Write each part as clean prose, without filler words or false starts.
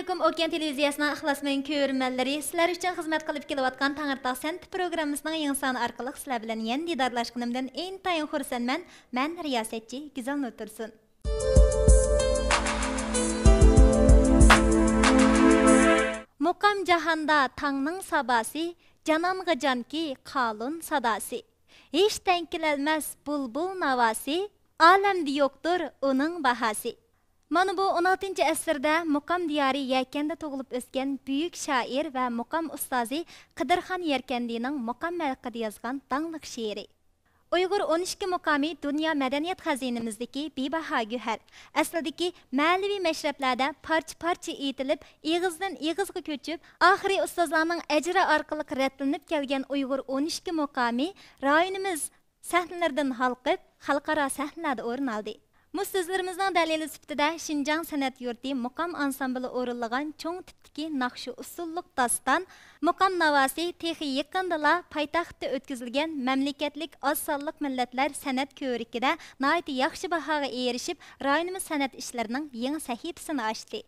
Assalamualaikum Okean televiziyasining ixlosmand ko'rmanlari. Sizlar uchun xizmat qilib kelayotgan Tangirtaq Sent programmasining yangi soni orqali sizlar bilan yana didorlashganimdan intayin xursandman. Men riyosatchi Gizal Nutursun. Muqam jahanda tangning sabasi, cananga canki qalun sadasi. Hiç tenkilelmez bulbul navasi, alemde yoktur onun bahası. Mana bu 16 əsrdə Muqam diyarı Yəkəndə toğulub öskən büyük şair və Muqam ustazı Qıdırxan Yerkəndi'nin Muqam məlqidi yazğan dağlıq şiiri. Uyğur 12 muqami dünya mədəniyyət xəzinimizdəki bibaha gühər. Əslidəki mənavi məşrəblərdə parça-parça etilib, ağızdan ağızğa köçüb, axırı ustazlarının əcri arqılıq rətlənib gələn Uyğur 12 muqami rayonimiz səhnələrdən halqıb, xalqara səhnələrdə o'rin aldı. Müstəzlərimizin dəlili sübtida Şinjan Sənət Yurti Muqam ansamblı o'rinlagan cho'ng tipdagi naqshi usulluq dastan Muqam navasi texi yaqindala paytaxtda o'tkazilgan mamlakatlik oz sonliq millatlar san'at ko'rikida nihoyat yaxshi bahoga erishib, rayonimiz san'at ishlarining yangi sahifasini ochdi.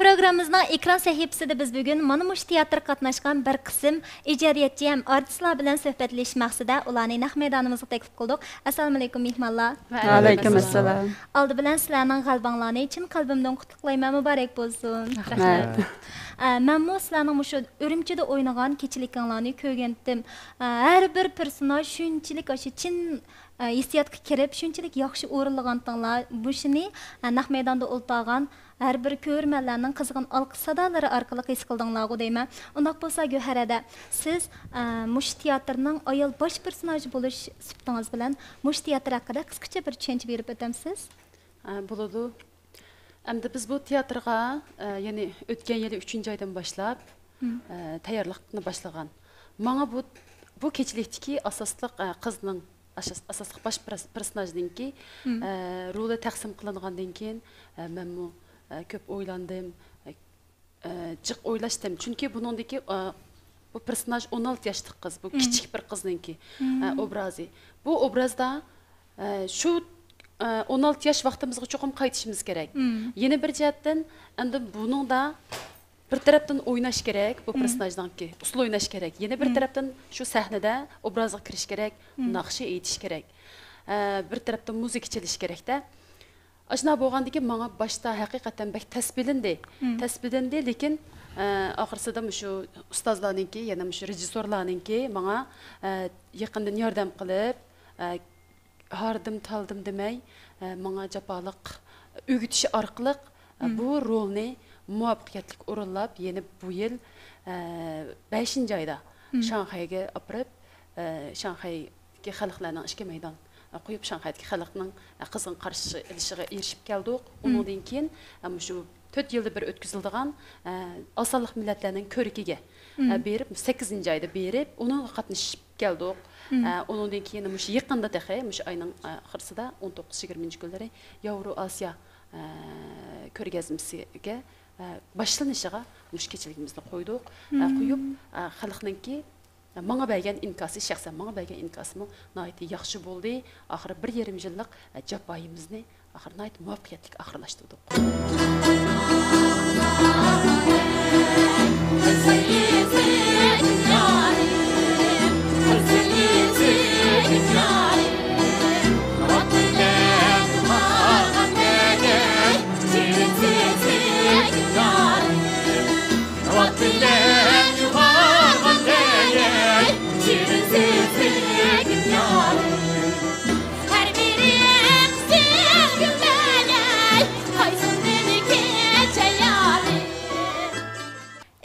Programımızın ekran sahifasida biz bugün mana mush teatr qatnaşgan bir qism ijodiyatchi ham artistlar bilan suhbatlashish maqsadida ularni naq maydonimizga taklif qildik. Assalomu alaykum mehmonlar. Va alaykum assalom. Oldi bilan sizlarning qalbinglarni chin qalbimdan qutlayman, muborak bo'lsin. Rahmat. Men sizlarning shu Urumchida o'ynagan kechiliklarni ko'rgandim. Har bir personaj shunchalik o'sha chin hissiyotga kirib, shunchalik yaxshi o'rinlaganlar. Bu shuni naq maydonda o'ltirgan her bir ko'rmanlarning qizg'in alqış sadalari orqali his qildinglar deyman. Undaq bo'lsa Go'harada siz mush teatrning ayol bosh personaji bo'lish sifatingiz bilan mush teatr haqida qisqacha bir tushuncha berib o'tamsiz? Bo'ladi. Endi biz bu teatrga ya'ni o'tgan yili 3-oydan boshlab tayyorlikni boshlagan. Menga bu kechilikdagi asosliq qizning asosliq bosh personajninki roli taqsim qilingandan keyin men köp oylandım, cık oylaştım. Çünkü bunundaki bu personaj 16 yaşlı kız, bu küçük bir kızınki obrazı. Bu obrazda şu 16 yaş vaxtımızga çoxum qaytışımız gerek. Yeni bir cihetten, endi bunun da bir taraftan oynaş gerek, bu personajdanki usul oynaş gerek. Yeni bir taraftan şu sahnede obrazga kiriş gerek, naqşı eğitiş gerek. Bir taraftan müzik çeliş gerek de. Aşna bo'lgandiki menga boshda haqiqatan bak tasbidindi, lekin oxirsida shu ustozlarninki, yana shu rejissorlarninki menga yaqindan yordam qilib, hardim taldim demay, menga jafoliq o'gitish orqali bu rolni muvaffaqiyatli o'rinlab, yana bu yil 5-oyda Shanxayga opirib, Shanxaydagi xalqlarning ishga maydon qo'yib Shanxaydagi xalqning qizg'in qarshi ilishiga erishib keldik. Undan keyin shu 4 yilda bir o'tkaziladigan osonliq millatlarning ko'rikiga berib 8-oyda berib, uning qatnashib keldik. Undan keyin shu yaqinda taxi, shu oyning oxirsida 19-20 kunlari Yevro Osiyo ko'rgazmasiga başlanışıga muş keçiligimizni qo'ydik. Qo'yib, xalqninki manga bergan inkası, şəxsən manga bergan inkasımı nəhayət yaxşı boldu. Axırı 1,5 yillik jafoyimizni axırı nəhayət muvaffaqiyatli axırlaşdırdık.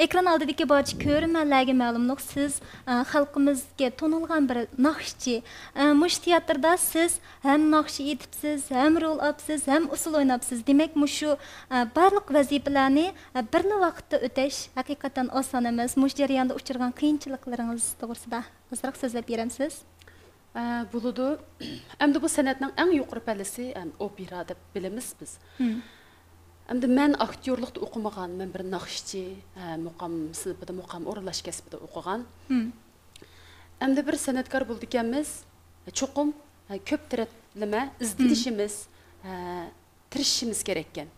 Ekran aldidagi barcha ko'rmanlarga ma'lumliq, siz xalqimizga tonilgan bir naqshchi. Mush teatrda siz ham naqsh etibsiz, ham rol olibsiz, ham usul o'ynabsiz. Demak, mushu barliq vazifalarni birla vaqtda o'tash haqiqatan oson emas. Mush jarayonda uchirgan qiyinchiliklaringiz to'g'risida ozroq so'zlab beramiz? Buludu. Endi bu san'atning eng yuqori pallasi opera deb bilamiz biz. Endi men aktyorlikda o'qimagan, men bir naqshchi, muqam sinfida muqam o'rinlash kasbida o'qigan. Endi bir san'atkor bo'ldik-miz, cho'qim ko'p taraflama izlashimiz, tirishimiz kerak ekan.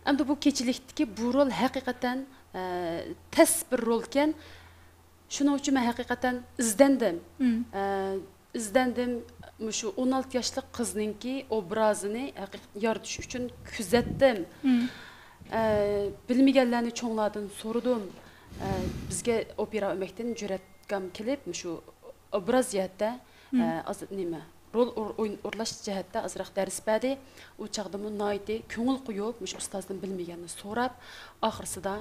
Endi bu kechilikdagi bu rol haqiqatan tas bir rol ekan. Shuning uchun men haqiqatan izlendim. Şu 16 yaşlı kızınki obrazını yaratish uchun kuzatdim. Bilmaganlarni cho'nglardan so'radim. Bizga opera o'ymaqdan jur'atgam kelib, shu obraz jihatda nima rol o'rlash jihatda azroq dars berdi. U chaqda nihoyatda ko'ngil qo'yib, shu ustozdan bilmaganini so'rab, oxirsida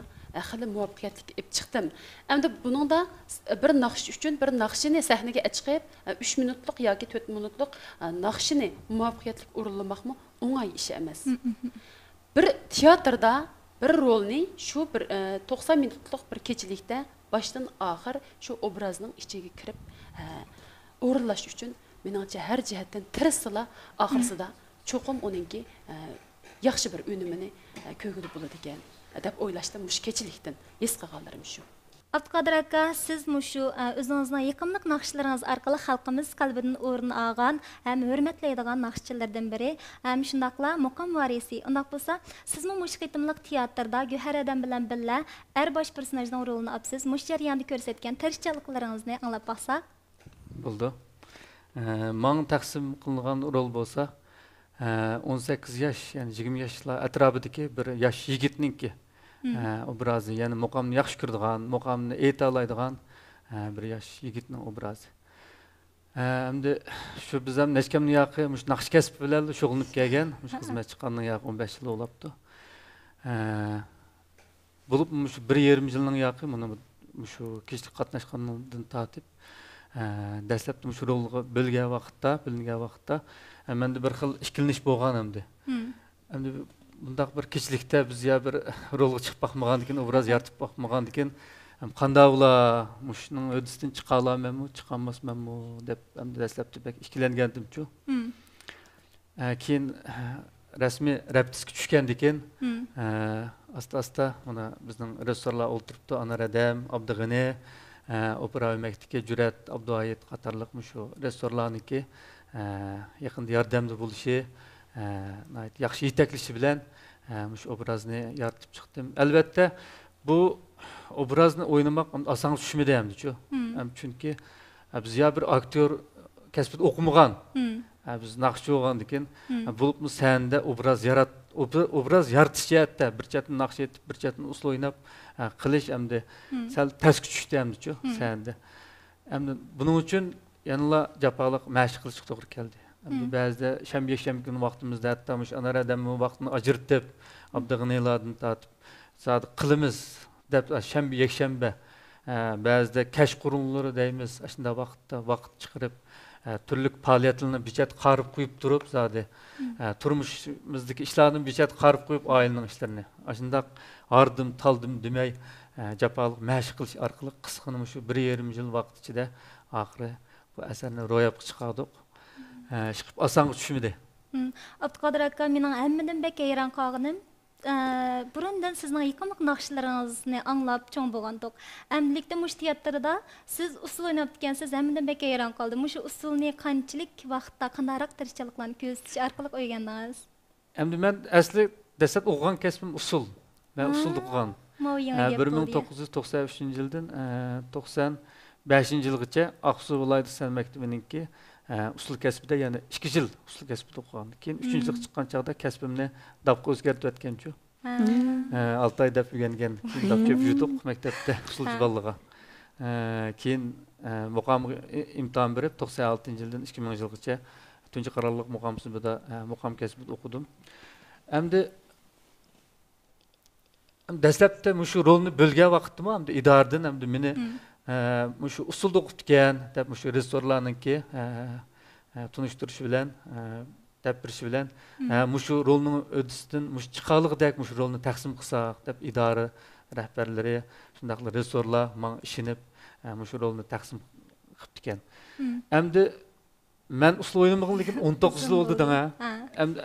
xili muvaffaqiyatli ib chiqdim. Endi buningda bir naqsh uchun bir naqshini sahnaga chiqib 3 minutlik yoki 4 minutlik naqshini muvaffaqiyatli o'rinlamoqmi o'ng'ay ish emas. Bir teatrda bir rolni shu bir 90 minutlik bir kechilikda boshdan oxir shu obrazning ichiga kirib o'rinlash uchun meningcha har jihatdan tirishsala oxirsida cho'qim uningki yaxshi bir unumini ko'rgili bo'ladi ekan deb o'ylashdim. Mush kechilikdan his qilganlarim shu. Abduqodir aka, siz mushu o'zingizning yaqinlik naqshlaringiz orqali xalqimiz qalbidan o'rin olgan ham hurmatlaydigan naqshchilardan biri. Ham shundaqla muqam varisi. Undaq bo'lsa, sizmi mush qitimliq teatrda Guhar adam bilan birga bosh personajning rolini olibsiz. Mush jarayonda ko'rsatgan tirishchiliklaringizni anglab baqsak? Bo'ldi. Manga taqsim qilingan rol bo'lsa, 18 yaş, yani 20 yaşlar atrofidagi bir yosh yigitninki obrazi, ya'ni muqamni yaxshi ko'radigan, muqamni ayta oladigan bir yosh yigitning obrazi. Endi shu biz ham nechkamni yoqi mush naqsh kasb bilan shug'ullanib kelgan, mush xizmat chiqqanning yoqi 15 yil bo'libdi. Bo'lib mush 1,5 yilning yoqi mana shu kechlik qatnashgandan tortib dastlabda shu rolga bilgan vaqtda menda bir xil ikkilanish bo'lgan endi. Endi bundaq bir kechlikda biz ya bir rolga chiqib baxmagan ekan, obraz yaratib baxmagan ekan, qanday bo'lar, mushning o'disidan chiqa olamanmi, chiqa olmasmanmi deb endi dastlabda bek ikkilangandim-chu. Keyin rasmiy raptisga tushgandan keyin asta-asta mana bizning rejissyorlar o'ltiribdi, Anar Adam, Abdug'ani, opera o'ymakdagi Jur'at, Abduayet qatorliq shu rejissyorlarniki yaqinda yordamda bo'lishi, yaxshi yetaklashi bilan shu obrazni yaratib chiqdim. Albatta bu obrazni o'ynamoq oson tushmadi hamdi-chu. Chunki biz ya bir aktyor kasbida o'qimagan, biz naqshchi bo'lgandan keyin bo'libmi sanda obraz yaratish jihatda bir chatni naqsh etib, bir chatni usul o'ynab qilish hamda sal tasga tushdi hamdi-chu sanda. Hamda buning uchun yanıla japolik mashq qilish to'g'ri keldi. Ba'zida shanba kuni vaqtimizda hatto mush Anar adamning vaqtini ajratib, Abdug'anilardan tortib, soat qilamiz deb shanba ba'zida kashqurunlari deymiz, shunday vaqt chiqarib turli faoliyatlarni bechat qarib qo'yib turib, zodi turmushimizdagi ishlarni bechat qarib qo'yib, oilaning ishlarini shunday ardim taldim demay japolik mashq qilish orqali qisqani shu 1,5 yil vaqt ichida oxiri bu asarni ro'yobga chiqardik. Chiqib osonga tushmadi. Abduqodir aka, mening hammadan bek hayron qolganim, burundan sizning yiqimliq naqshlaringizni anglab cho'ng bo'lgandik. Amdilikda mush teatrda siz usul o'ynab ekansiz, hammadan bek hayron qoldim. Mush usulni qanchalik vaqtda qandaroq tirishchiliklarni ko'rsatish orqali o'rgandingiz? Endi men asli desat o'qigan kasbim usul. Men usulni o'qigan. 1993-yildan 95-yilgacha Aqsu viloyati san maktabininki usul kasbida, ya'ni 2 yil usul kasbida o'qigan. Keyin 3-yilga chiqqan chaqda kasbimni dabqa o'zgartib o'tganchu. 6 oy deb o'rgangan, dab ko'p yutib maktabda usulchi bolalarga. Keyin muqam imtihon berib 96-yildan 2000-yilgacha tunji qarorliq muqam sinfida muqam kasbida o'qidim. Endi dastlabda mushu rolni bo'lgan vaqtda endi idoradan endi meni mushu usulda o'qitgan deb mushu rejissyorlarningki tunishtirish bilan deb birish bilan mushu rolning o'disidan mushu chiqaliqdek mushu rolni taqsim qilsak deb idora rahbarlari shundaqli rejissyorlar menga ishonib mushu rolni taqsim qilib ekan. Endi men usul o'ynamagan lekin 19 yil bo'ldi danga. Endi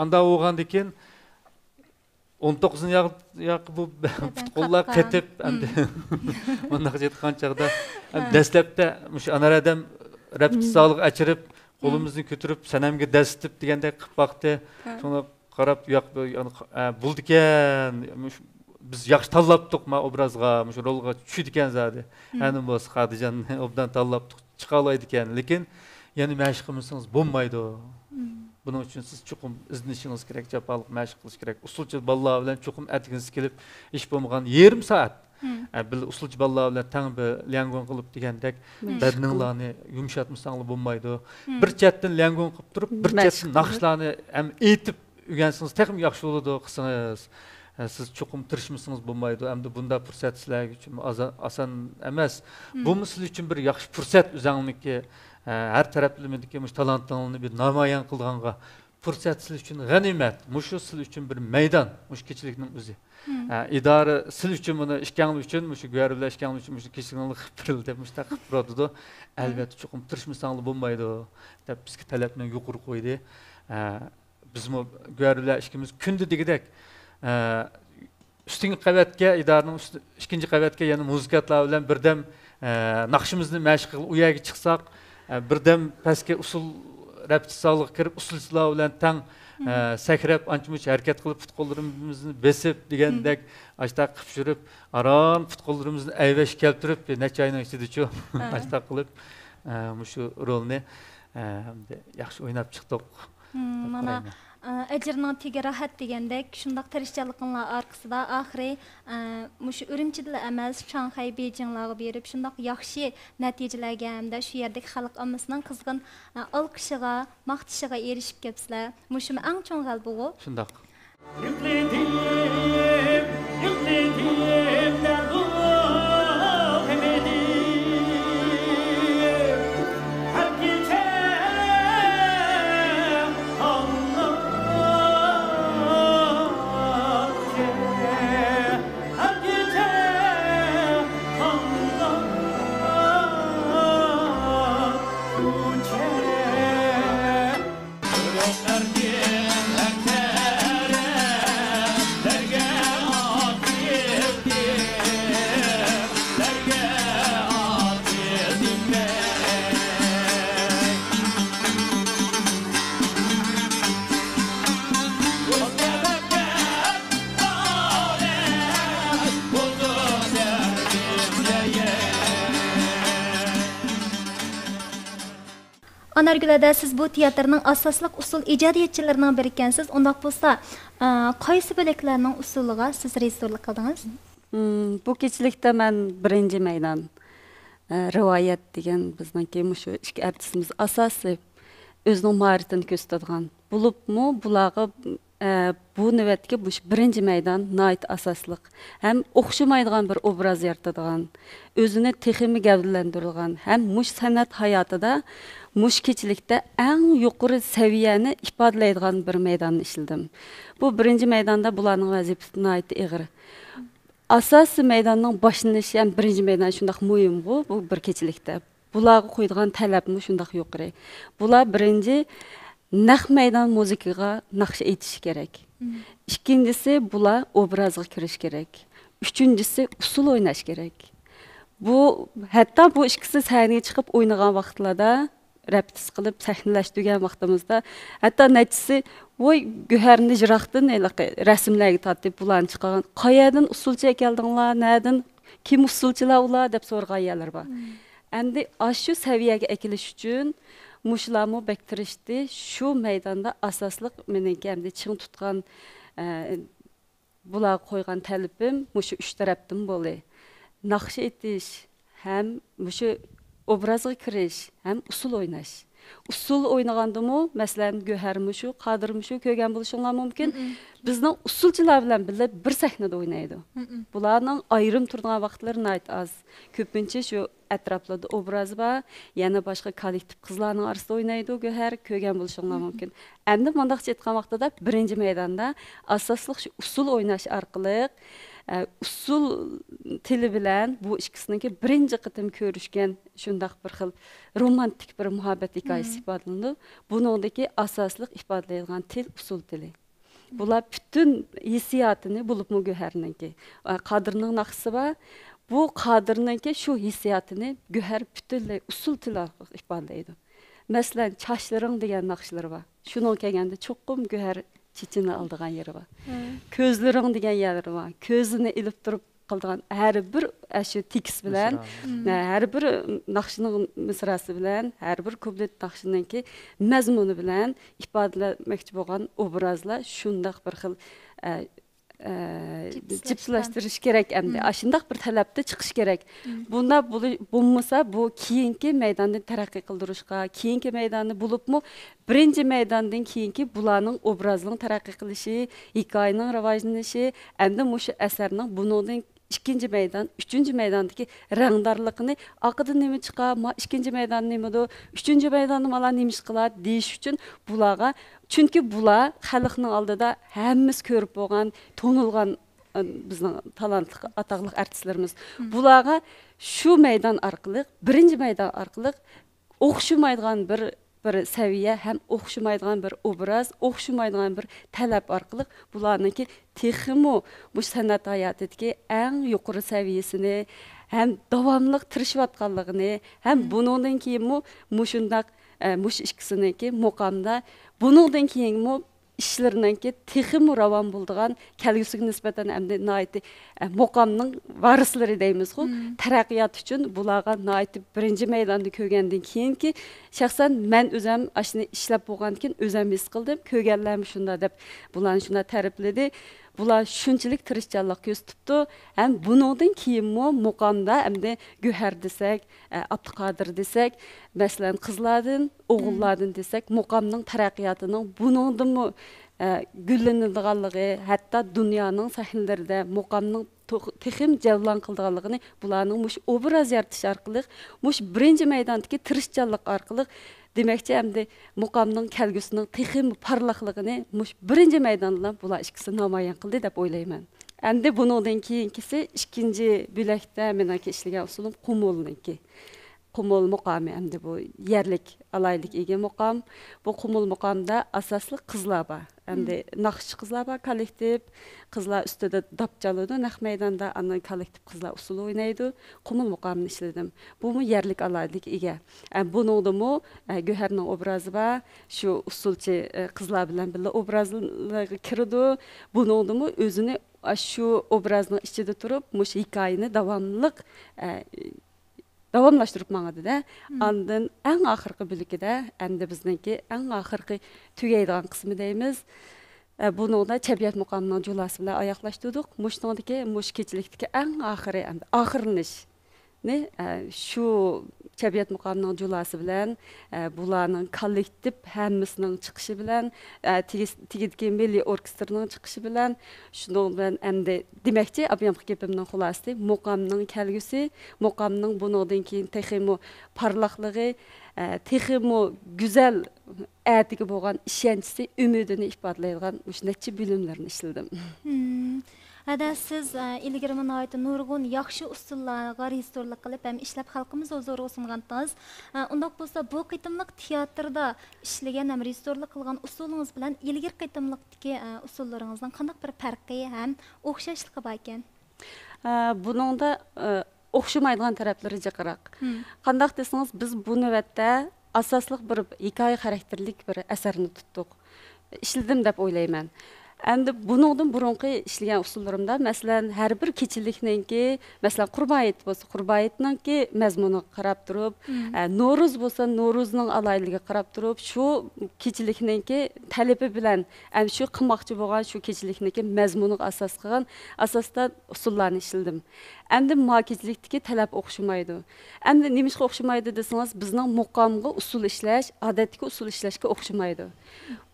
anda o'qigandan keyin 19-yaq bu qo'llar qetib endi bunday jetgan chaqda dastlabda mush anaradam repetitsiyalık açırıp qo'limizni ko'tarib sanamga dastib degandek qilib baqdi. Shuna qarab yo'q bo'ldi ekan. Biz yaxshi tanlabdik ma obrazga, mush rolga tushdi ekan zadi. Ani bo'lsa Xadijanni obdan tanlabdik, chiqa oladi ekan. Lekin yana mashq qilmasangiz bo'lmaydi. Bunun için siz çoxum izleyişiniz gerek, japalik mashq qilish kerak. Usulchi bolalar bilan çoxum atginiz kelib, ish bo'lmagan 20 soat. Bil usulchi bolalar bilan tang bir liangon qilib degandek, badninglarni yumshatmasangiz bo'lmaydi. Bir chatdan liangon qilib turib, bir chatdan naqshlarni ham aytib o'rgansangiz texim yaxshi bo'ladi qilsangiz. Siz çoxum tirishmasangiz bo'lmaydi. Endi bunda fursat sizlar uchun oson emas. Bu sizlar uchun bir yaxshi fursat o'zingizniki her taraflimdeki muş talantlarını bir namayan kılğanğa fursat sizlar uchun g'animat. Mushu sizlar uchun bir meydan, mush kechilikning o'zi. İdara sizlar uchun buni ishkanlik uchun, mushu go'rlar ishkanlik uchun mushu kechilikni qilib deb mushtaq qilib turadi. Albatta cho'qim tirishmasangiz bo'lmaydi deb bizga talabni yuqori qo'ydi. Biz bu go'rlar ishimiz kundi degidek üstüngi qavatga, idoraning ikkinchi qavatga yana muzikantlar bilan birdam naqshimizni mashq qilib u yerga chiqsak, birdam pastga usul repetitsiyalık kirib usulchilar bilan tang sakrab ancha-muncha harakat qilib futbollarimizni besib degandek ashta qilib yurib, aron futbollarimizni ayvash keltirib, necha oyning ichida-chu ashta qilib mushu rolni yaxshi o'ynab chiqdik. Mana ecirning tegi rahat degandek, shundaq tirishchiliklar orqasida oxiri mushu Urumchida emas, Shanxay, Beyjinglarga berib, shundaq yaxshi natijalarga hamda shu yerdagi xalq ommasining qizg'in olqishiga, maqtishiga erishib kelibsizlar. Mushu eng chong g'alaba. Shundaq. Anargülada siz bu teatrning asosliq usul ijodiyatchilarining biri ekansiz. Undaq bo'lsa, qaysi bo'laklarning usuliga siz rejissyorlik qildingiz? Bu kechilikda men birinchi maydon rivoyat degan bizningki shu ikki artistimiz asosiy o'zining mahoratini ko'rsatadigan bo'libmi, bularga bu navbatga bu birinchi maydon nayt asosliq ham o'xshamaydigan bir obraz yaratadigan, o'zini texmi gavdalantiradigan ham mush san'at hayotida mush kechilikda eng yuqori saviyani ifodalaydigan bir maydonni ishladim. Bu birinchi maydonda bularning vazifasi nayt ig'ir. Asosiy maydonning boshlanishi ham birinchi maydon shundaq muhim bu bir kechilikda. Bularga qo'yilgan talabmi shundaq yuqori. Bular birinchi naq maydon muzikaga naqsh aytish kerak. İkincisi bular obrazga kirish kerak. Üçüncüsü usul oynash kerak. Bu hatta bu ikkisi sahneye chiqib o'ynagan vaqtlarda repetiz qilib sahnalashtirgan vaqtimizda hatto nechisi voy Güherni jiraqdan rasmlarga tortib bularni chiqargan qayadan usulchi keldinglar nadan kim usulchilar ular deb so'ragan yerlar bor. Endi shu saviyaga ekilish uchun mushlarmu bektirishdi shu maydonda asosliq meniki endi ching tutgan bular qo'ygan talabim mushu uch tarafdan bo'ldi. Naqsh etish ham mushu obrazga kirish ham usul o'ynash. Usul o'ynagandimi, masalan, Göhermi shu, Qadirmi shu ko'rgan bo'lishinglar mumkin. Bizning usulchilar bilan birga bir sahnada o'ynaydi. Bularning ayrim turgan vaqtlari nayt az. Ko'pincha shu atroflarda obraz bor, yana boshqa kollektiv qizlarning orasida o'ynaydi Göher, ko'rgan bo'lishinglar mumkin. Endi mundaqcha aytgan vaqtida birinchi maydonda asosliq shu usul o'ynash orqali usul tili bilan bu ikkisiniki birinchi qitim ko'rishgan shundaq bir xil romantik bir muhabbat hikoyasi ifodalanadi. Buningdagi asosliq ifodalaydigan til usul tili. Bular bütün hissiyatını bulupmu Göherninki. Qadirning naqsi bor. Bu Qadirninki shu hissiyatını Göher bütünlüy usul til orqali ifodalaydi. Masalan, chachlaring degan naqshlar bor. Shuning kelganda cho'qqim Göher çiçini aldığan yeri var. Közlerin degan yerleri var. Közünü ilip durup qildigan har bir shu tekis bilan, har bir naqshning misrasi bilan, har bir kuplet naqshiningki mazmuni bilan ifodalamoqchi bo'lgan obrazlar shundaq bir xil cipslashtirish kerak endi. Shundaq bir talabda chiqish kerak. Bunda bo'lmasa bu keyingi maydonni taraqqiy qildirishga, keyingi maydonni bo'libmi birinchi maydondan keyingi bularning obrazining taraqqiy qilishi, hikoyaning rivojlanishi, endi mushu asarning buningdan ikkinchi maydon, uchinchi maydondagi rangdorligini oqidan nima chiqar, ikkinchi maydon nimadi, uchinchi maydonni mana nima ish qiladi deyish uchun bularga, chunki bular xalqning oldida hammamiz ko'rib bo'lgan, to'nilgan bizning talantli atoqli artistlarimiz. Bularga shu maydon orqali, birinchi maydon orqali o'xshamaydigan bir seviye hem o'xshamaydigan bir obraz, o'xshamaydigan bir talab orqali bularniki texmo bu san'at hayotidagi eng yuqori saviyasini hem davomli tirishayotganligini hem buningdan keyin mushundaq mush ikkisiniki muqamda buningdan keyin işlerinki texim ravan bulduğan kelgüsüge nisbeten endi naiti muqamning varisleri deymiz go. Taraqqiyat üçün bularga naiti birinci meydanda kögenden keyinki şahsen men özüm aşını işlep bolgandan özüm his qildim. Kögenlermi şunda dep bularni şunda ta'rifledi. Bular shunchalik tirishchanlik ko'rsatibdi. Ham buningdan keyin muqamda endi Göher desek, Abduqodir desek, masalan qizlardan, o'g'illardan desek, muqamning taraqqiyotining buningdan gullanadiganligi, hatto dunyoning sahnalarida muqamning texim javlon qildiganligini bularning mush obraz yaratish orqali, mush birinchi maydondagi tirishchanlik orqali demakchi endi muqamning kelgusining texim parlaqligini mush birinchi maydonda bular ikkisi namoyon qildi deb o'ylayman. Endi buningdan keyingisi ikkinchi bo'lakda meniki ishlagan usulim Qumulniki. Qumul muqami endi bu yerlik alaylik ega muqam. Bu Qumul muqamda asosli qizlar bor. Endi naqshchi qizlar bor, kollektiv qizlar ustida dab chaladi, naq maydonda ana kollektiv qizlar usul o'ynaydi. Qumul muqamini ishladim. Bu yerlik alaylik ega. Buningdami Göherning obrazi bor, shu usulchi qizlar bilan birga obrazlarga kirdi. Buningdami o'zini shu obrazning ichida turib, mush hikoyani davomlashtirib mangadi-da. Ondan eng oxirgi bo'lagida, endi bizniki eng oxirgi tugaydigan qismi deymiz. Buningda Chabiyat muqamining julasi bilan oyoqlashtirdik. Mushningdagi mush kechilikdagi eng oxiri endi oxirlanish. Shu Chabiyat muqamining julasi bilan bularning kollektiv hammasining chiqishi bilan tigidagi milliy orkestrning chiqishi bilan shuning bilan endi demakchi abiyamqi gapimning xulosasi muqamning kelgusi, muqamning buningdan keyin teximo parlaqligi, teximo go'zal atiga bo'lgan ishonchisi, umidini ifodalaydigan o'sha necha bilimlarni ishladim. Hada siz ilgari mınaydı nurgun yaxşı usullarga rejissorluk qilib hem işlep xalqımız huzuru sunğandınız. Undaq bolsa bu qitimliq teatrda işlegen hem rejissorluk qilgan usulunuz bilan ilgari qitimliqdagi usullaringizdan qandaq bir farqi hem o'xshashlığı bar ekan? Buningda o'xshamaydigan taraflari jiqroq. Qandaq desiniz, biz bu navbatda asosliq bir hikoya xarakterlik bir asarni tutdik. İşledim deb o'ylayman. Endi buningdan burunqi ishlagan usullarimda masalan har bir kechilikninki masalan Qurbayit bo'lsa Qurbayitninki mazmuniga qarab turib, No'ruz bo'lsa No'ruzning alayligiga qarab turib, shu kechilikninki talabi bilan ham shu qilmoqchi bo'lgan shu kechilikninki mazmuniga asos qilgan asosda usullarni ishladim. Endi kechilikdagi talab o'xshamaydi. Endi nimishga o'xshamaydi desangiz, bizning muqomga usul ishlash, odatdagi usul ishlashga o'xshamaydi.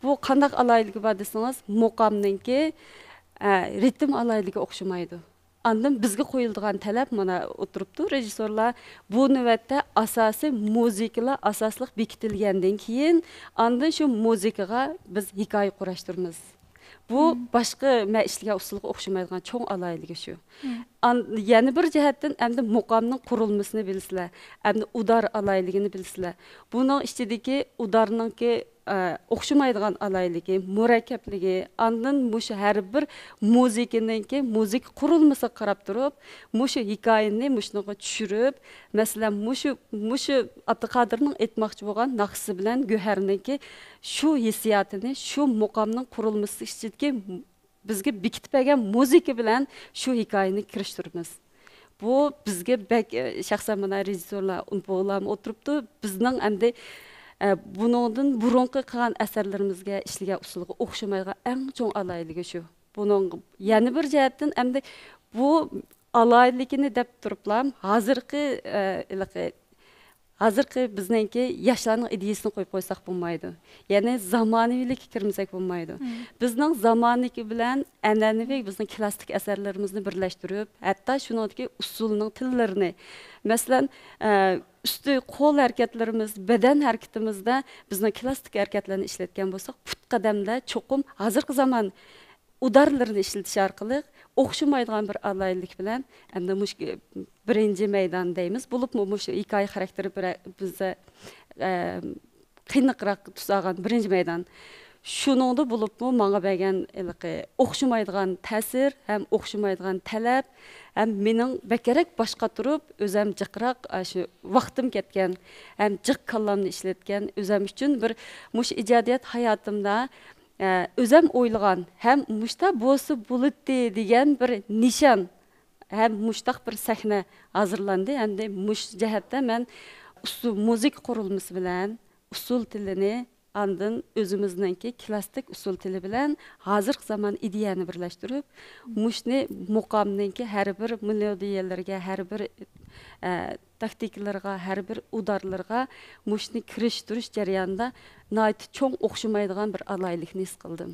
Bu qandaq alayligi bor desangiz, muqomninki ritm alayligi o'xshamaydi. Andan bizga qo'yiladigan talab mana o'tiribdi rejissorlar bu navbatda asosiy muzikalar asosliq bekitilgandan keyin andan shu muzikaga biz hikoya qurashtiramiz. Bu boshqa men ishlagan usulga o'xshamaydigan cho'ng alayligi shu. Yana bir jihatdan endi muqomning qurilmasini bilsizlar, endi udar alayligini bilsizlar. Buning ichidagi udarninki o'xshamaydigan alayligi, murakkabligi, andan mushu har bir muzikaninki muzik qurilmasiga qarab turib, mushu hikoyani mushunga tushirib, masalan mushu Abduqodirning aytmoqchi bo'lgan naqsi bilan Go'harninki shu hissiyotini, shu muqomning qurilmasi ichidagi bizga bekitib bergan muzika bilan shu hikoyani kirishtiramiz. Bu bizga shaxsan mana rejissorlar unpolam o'tiribdi, bizning endi buningdan burunqi qilgan asarlarimizga ishlagan usulga o'xshamaydigan eng cho'ng alayligi shu. Buning yana bir jihatdan endi bu alayligini deb turiblam hozirgi bizningki yoshlarning ideyasini qo'yib qo'ysak bo'lmaydi. Ya'ni zamonaviylikka kirmasak bo'lmaydi. Bizning zamoniki bilan an'anaviy bizning klassik asarlarimizni birlashtirib, hatto shuningdek usulning tillarini, masalan, üstü qo'l harakatlarimiz, badan harakatimizda bizning klassik harakatlarni ishlatgan bo'lsak, put qadamda cho'qim hozirgi zamon udarlarni ishlatish orqali o'xshamaydigan bir alaylik bilan endi birinchi maydon deymiz. Bo'libmi shu hikoya xarakteri bizga qiynaqroq tusagan birinchi maydon. Shuningda bo'libmi menga bergan o'xshamaydigan ta'sir, ham o'xshamaydigan talab, ham mening bakarak boshqa turib, o'zim jiqroq shu vaqtim ketgan, ham jiq kallamni ishlatgan, o'zim uchun bir mush ijodiyat hayotimda o'zim o'ylagan, ham mushta bo'lsa bo'ladi degan bir nishon, ham mushtaq bir sahna hozirlandi. Endi mush jihatda men usul muzik qurilmasi bilan usul tilini andın özümüzningki klassik usul tili bilan hozirgi zamon ideyani birlashtirib, mushni muqomninki har bir melodiyalarga, har bir taktikalarga, har bir udarlarga mushni kirishtirish jarayonida nihoyat cho'ng o'xshamaydigan bir alaylikni his qildim.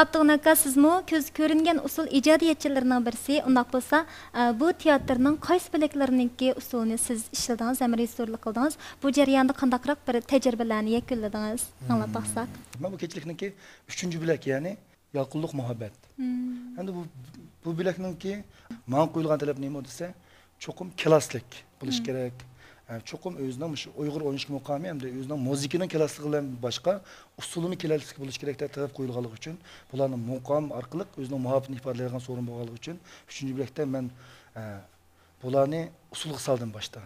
Abdunaka sizmi ko'z ko'ringan usul ijodiyatchilarining birisi, undaq bo'lsa, bu teatrning qaysi bilaklariningki usulini siz ishladingiz, ham rejissorlik qildingiz? Bu jarayonda qandaqroq bir tajribalarni yakunladingiz? Anglab baqsak. Men bu kechilikniki 3-chi bilak, ya'ni yaqinlik muhabbat. Endi bu bilakninki men qo'yilgan talab nima desa, cho'qim klassik bo'lish kerak. Cho'qim o'zining shu Uyg'ur o'yinish muqomi hamda o'zining muzikaning klassigi bilan boshqa usulini klassik bo'lish kerak deb talab qo'yilganligi uchun bularning muqom orqali o'zining muhabbatini ifodalaydigan so'rin bo'lganligi uchun 3-chi bilakda men bularni usulga soldim boshda.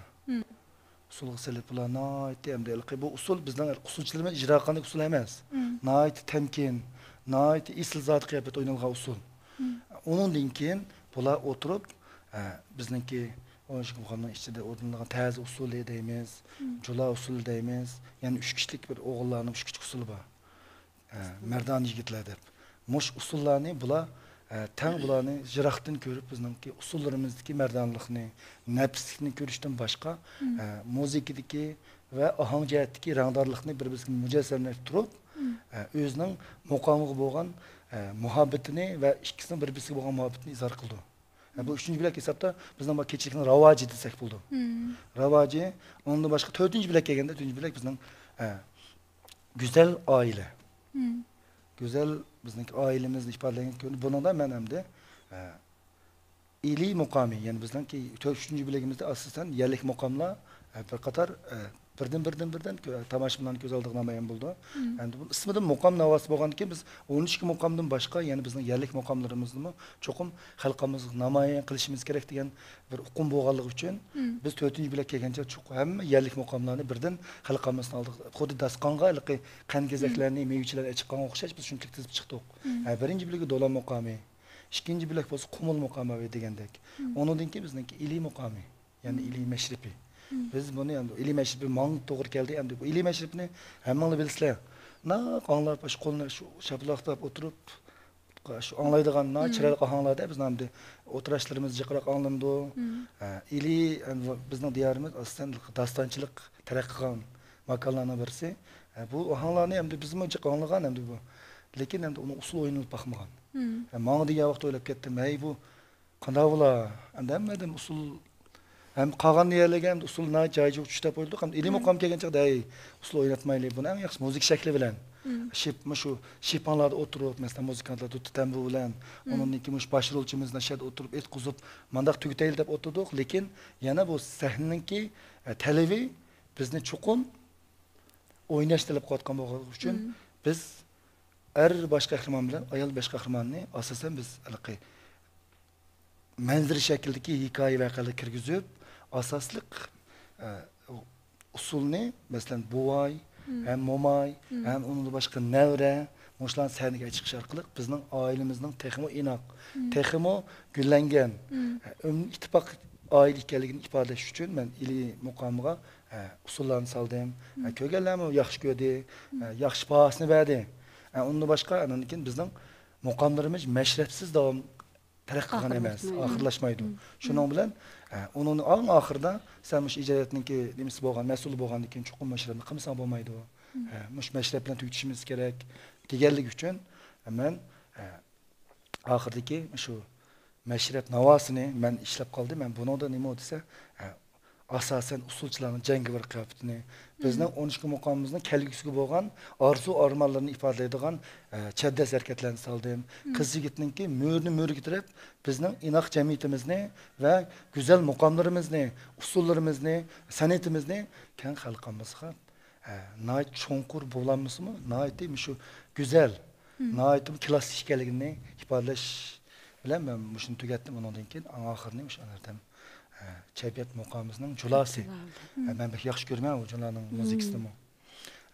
Usulga solib bularni aytdi hamda bu usul bizning usulchilarimiz ijro qilgan usul emas. Nihoyat tamkin, nihoyat isl zot qiyofat o'ynalgan usul. Onundan keyin bular o'tirib bizningki mukamning ichida o'rnalgan taz usuli deymiz, jula usuli deymiz. Ya'ni 3 kishilik bir o'g'illarning 3 kichik usuli bor. Mardon yigitlar deb. Mush usullarni bular tang bularni jiroqdan ko'rib bizningki usullarimizdagi mardonlikni, nafslikni ko'rishdan boshqa muzikadagi va ohang jihatdagi rangdorlikni bir-biriga mujassamlashtirib o'zining muqomiga bo'lgan muhabbatini va ikkisining bir-biriga bo'lgan muhabbatini izhor qildi. Bu 3-bilak hisobda bizning bu kechilikning ravoji desak bo'ldi. Ravoji, undan boshqa 4-bilak kelganda 4-bilak bizning go'zal oila. Güzel bizdeki ailemizde ifadeleyen konu. Bundan ben hem de ili mukami yani bizdeki 3. bilegimizde aslında yerlik mukamla bir katar birden tamaşımdan göz aldığına mayan buldu. Yani bu ismi de mukam navası boğan ki biz 13 mukamdan başka yani bizim yerlik mukamlarımızda mı çokum halkamız namayan kılışımız gerek diyen bir hukum boğanlık için biz 4. bilek kelgence çok hem yerlik mukamlarını birden halkamızdan aldık. Kodu daskanğa ilki kan gezeklerini meyveçiler açıkkan okşaş biz şunçlik tizip çıktık. Birinci bileki dolan mukami, ikinci bilek boz kumul mukami ve degendek. Onun dinki bizdeki ili mukami yani ili meşripi. Biz bunu yani ili meşripi mang doğru geldi hem de bu ili meşripini hemen bilsizler. Na kanlar baş koluna şu şapılakta oturup şu anlaydıgan na çırarak anlarda biz namda oturaşlarımız jıqıraq anlandı. İli yani bizning diyarımız aslında dastançılık terakkigan makallarına birisi. Bu anlarını hem de bizim jıq anlagan hem de bu. Lekin hem de onun usul oynanıp bakmagan. Mang degan vaqt o'ylab ketdim. Hey bu qanday bo'la? Hammadan usul hem qolgan yerlarga ham usulni joyiga tushtab qo'ydik. Ham ilm o'qim kelgan chaqda usul o'ynatmaylik. Buni eng yaxshi muzik shakli bilan. Shu shipanlarda o'tirib, masalan, muzikantlar tutambu bilan, uningki mush başrolchimiz nashad o'tirib, etqizib, mandaq tugitayli deb o'tirdik. Lekin yana bu sahnaninki talabi bizni chuqur o'ynash talab qilayotgan bo'lgani uchun biz bosh qahramon bilan ayol bosh qahramonni asosan biz manzara shaklidagi hikoya voqealarga kirgizib asosliq usulni masalan buvay hem momay hem onun başka nevre mushlan sahnaga chiqish orqali bizning oilamizning texmo inoq texmo gullangan ittifoq oila ekanligini ifodalash uchun men ili muqomiga usullarni soldim. Ko'rganlarmi yaxshi ko'rdi, yaxshi bahosini berdi. Undan boshqa anakin bizning muqomlarimiz mashrabsiz davom taraqqiy qilgan emas, oxirlashmaydi. Shuning bilan onun eng oxirida sen mush ijodiyatningki nimasi bo'lgan, mas'ul bo'lgandan keyin chuqur mashrabni qilmasa bo'lmaydi. Mush mashrab bilan tugitishimiz kerak deganlik uchun men oxirdagi shu mashrab navosini men ishlab qoldim. Men buningda nima desa asosan usulchilarning jangovar qiyofatini bizning 12 muqomimizning kelgusiga bo'lgan orzu armonlarini ifodalaydigan chaddas harakatlarni soldim. Qiz yigitninki mo'rni mo'rgitirib bizning inoq jamiyatimizni va go'zal muqomlarimizni, usullarimizni, san'atimizni keng xalqimizga nayt cho'nqur bo'lamizmi? Nayt shu go'zal, nayt klassik ekanligini ifodalash bilan men shuni tugatdim. Undan keyin oxirni o'sha nardan Çebiyat muqamımızın culası. Ben pek yaxşı görmem o culanın muzikasını.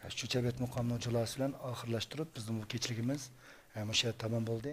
Şu Çebiyat muqamının culası bilen ahırlaştırıp bizim bu keçiligimiz müşahede tamam oldu.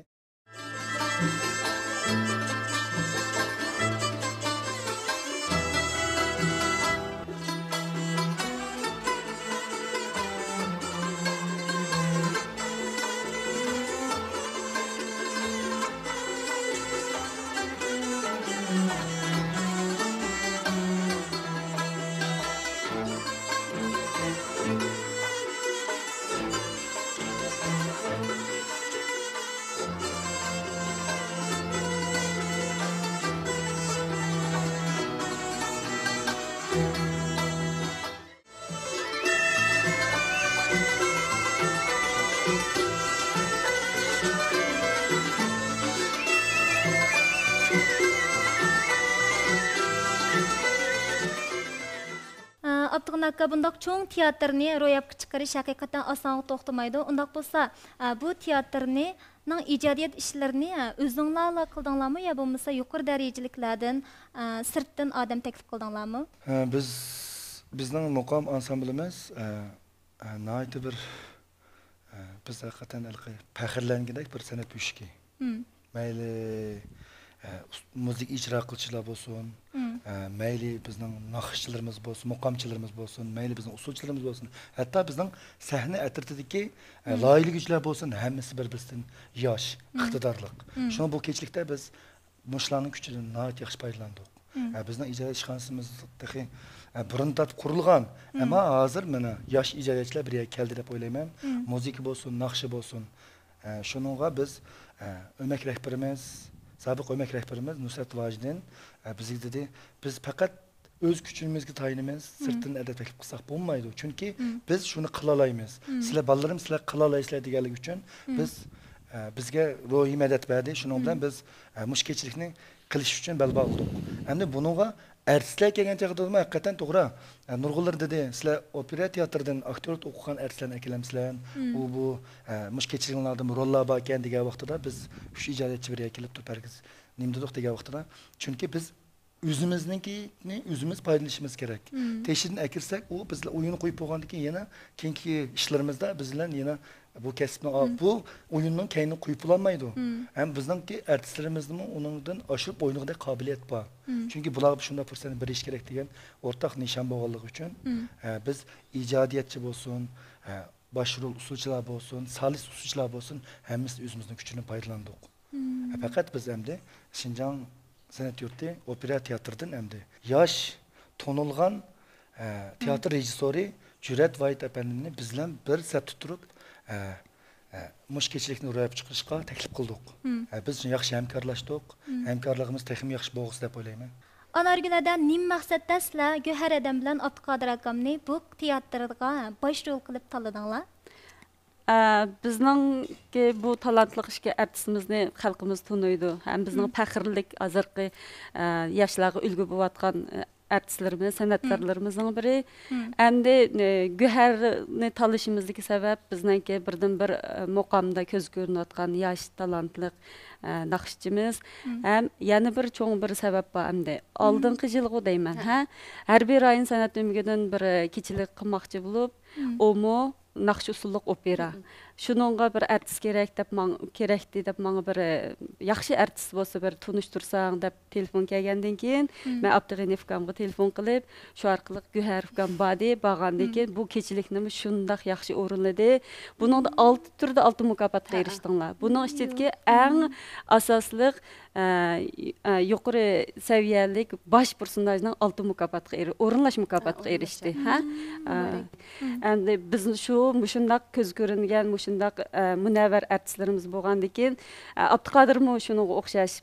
Abdurrahman aka bundaq cho'ng teatrni ro'yobga chiqarish haqiqatan osonga to'xtamaydi. Undaq bo'lsa, bu teatrni ijodiyat ishlarini o'zingizlar qildinglarmi yo bo'lmasa yuqori darajaliklardan sirtdan odam taklif qildinglarmi? Bizning muqom ansamblimiz nayt bir biz haqiqatan faxrlangandek bir san'at uyushki. mayli müzik icra qiluvchilar bo'lsin, mayli bizning naqshchilarimiz bo'lsin, muqamchilarimiz bo'lsin, mayli bizning usulchilarimiz bo'lsin, hatto bizning sahna atrofidagi loyihachilar bo'lsin, hammasi bir-biridan yosh, iqtidorliq. Shuni bu kechlikda biz mushlarning kuchidan nihoyat yaxshi foydalandik. Bizning ijro ishxonamiz burundan qurilgan, ammo hozir mana yosh ijrochilar bir yerga keldi deb o'ylayman. Muzika bo'lsin, naqshi bo'lsin. Shuningga biz o'mak rahbarimiz, sobiq o'mak rahbarimiz Nusrat Vojdin bizga dedi, biz faqat o'z kuchimizga tayinamiz, sirtdan adab taklif qilsak bo'lmaydi. Chunki biz shuni qila olamiz. Sizlar bolalarimiz sizlar qila olasizlar deganligi uchun biz bizga ruhiy madad berdi. Shuning bilan biz mushkechlikni qilish uchun bel bog'ladik. Endi buningga artistlar kelgan chaqda haqiqatan to'g'ri. Nurg'ullar dedi, sizlar opera teatridan aktyor o'qigan artistlarni kelamsizlar. Bu mushkechliklardan rollar bor ekan degan vaqtida biz shu ijrochi bir kelib turib hargiz nima dedik degan vaqtida. Chunki biz o'zimizningini o'zimiz foydalanishimiz kerak. Teshidin akirsak, u bizlar o'yin qo'yib qo'ygandan keyin yana keyingi ishlarimizda bizlar yana bu kasbni bu o'yinning keyini qo'yib bo'lmaydi. Ham bizningki artistlarimizning uningdan oshirib o'ynag'idek qobiliyat bor. Chunki bular shunday fursatni berish kerak degan o'rtaq nishon bo'lganligi uchun biz ijodiyatchi bo'lsin, boshrol usulchilar bo'lsin, solis usulchilar bo'lsin, hammasi o'zimizning kuchini foydalandik. Faqat biz endi Şinjan san'at yurti opera teatridan endi yosh tonilgan teatr rejissyori Cüret Vahid efendini bizden bir safta turib mushkechlikni ro'yobga chiqarishga taklif qildik. Biz yaxshi hamkorlashdik. Hamkorligimiz texnik yaxshi bo'lg'isi deb o'ylayman. Anargülada nim maqsadda sizlar Göhər Adam bilan Abduqodir akamni bu teatrga bosh rol qilib tanladinglar? Bizningki bu talantli ishga artistimizni xalqimiz tanıydı. Ham bizning faxrlik hozirgi yoshlarga ulgu bo'layotgan artistlarimiz, san'atkorlarimizning biri. Endi Göhərni tanlashimizdagi sabab bizningki birdan bir muqamda ko'z ko'rinayotgan yosh talantli naqshchimiz. Ham yana bir cho'ng bir sabab bor endi. Oldingi yilgi deyman, har bir ayın san'at o'migidan bir kechilik qilmoqchi bo'lib, omo naqsh usulliq opera. Shuningga bir artist kerakdi deb menga bir yaxshi artist bo'lsa bir tanishtirsang deb telefon kelgandan keyin men Abdug'ani ukamga telefon qilib, shu orqali Göhər ukam badi bag'andan keyin bu kechilikni shundoq yaxshi o'rinladi. Buningda 6 turda 6 mukofotga erishdinglar. Buning ichidagi eng asosliq yuqori saviyalik bosh personajning 6 mukofotga o'rinlash mukofotiga erishdi. Endi biz shundoq ko'z ko'ringan shundoq munavvar artistlarimiz bo'lgandan keyin Abduqodirmi shunga o'xshash